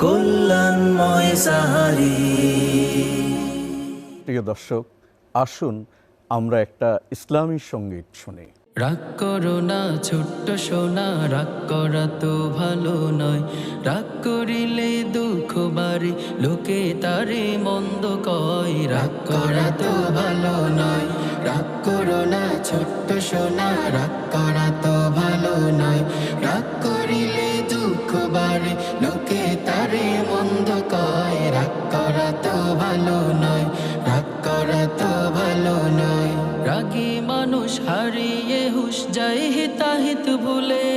কল্যাণময় সাহারি। প্রিয় দর্শক, আসুন আমরা একটা ইসলামী সঙ্গীত শুনি। রাগ করো না ছোট্ট সোনা, রাগ করা তো ভালো নয়। রাগ করিলে দুঃখ বাড়ে, লোকে তারে মন্দ কয়। রাগ করা তো ভালো নয়। রাগ করো না ছোট্ট সোনা, রাগ করা তো ভালো নয়। রাগ করিলে দুঃখ বাড়ে, লোকে তারে মন্দ কয়। রাগ করা তো ভালো নয়। রাগ করা তো ভালো নয়। রাগী মানুষ হারিয়ে হুশ যায় হিতাহিত ভুলে,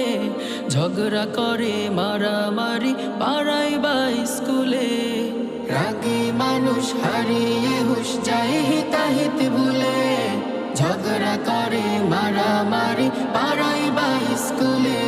ঝগড়া করে মারামারি পাড়ায় বা স্কুলে। রাগী মানুষ হারিয়ে হুশ যায় হিতাহিত ভুলে, ঝগড়া করে মারামারি পাড়ায় বা স্কুলে।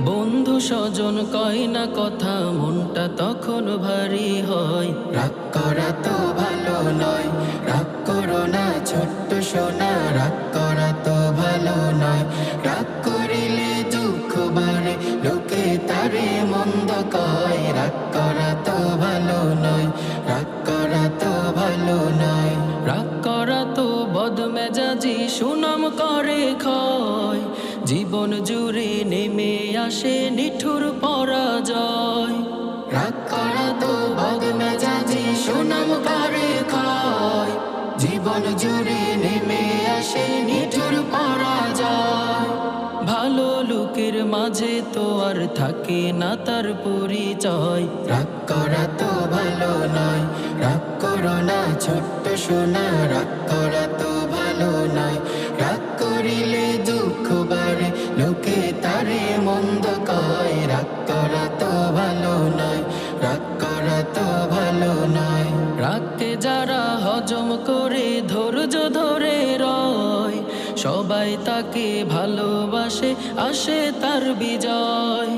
বন্ধু স্বজন কয় না কথা, মনটা তখন ভারী হয়। রাগ করা তো ভালো নয়। রাগ করো না ছোট্ট সোনা, রাগ করা তো ভালো নয়। রাগ করিলে দুঃখ বাড়ে, লোকে তারে মন্দ কয়। রাগ করা তো ভালো নয়। রাগ করা তো ভালো নয়। রাগ করা তো বদমেজাজি সুনাম করে ক্ষয়, জীবন জুড়ে নেমে আসে নিঠুর পরাজয়। রাগ করা তো বদমেজাজি সুনাম করে ক্ষয়, জীবন জুড়ে নেমে আসে নিঠুর পরাজয়। ভালো লোকের মাঝে তো আর থাকে না তার পরিচয়। রাগ করা তো ভালো নয়। রাগ করো না ছোট্ট সোনা, রাগ করা তো ভালো নয়। রাগ করিলে দুঃখ বাড়ে, লোকে তারে মন্দ কয়। রাগ করা তো ভালো নয়। রাগ করা তো ভালো নয়। রাগকে যারা হজম করে ধৈর্য ধরে রয়, সবাই তাকে ভালোবাসে, আসে তার বিজয়।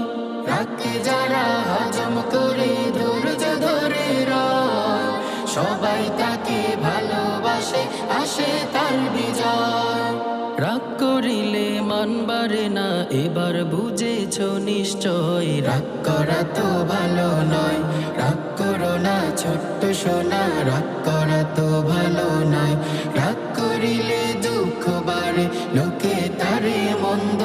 রাগকে যারা হজম করে ধৈর্য ধরে রয়, সবাই তাকে ভালোবাসে, আসে তার বিজয়। রাগ করিলে মান বাড়ে না, এবার বুঝেছ নিশ্চয়। রাগ করা তো ভালো নয়। রাগ করো না ছোট্ট সোনা, রাগ করা তো ভালো নয়। রাগ করিলে দুঃখ বাড়ে, লোকে তারে মন্দ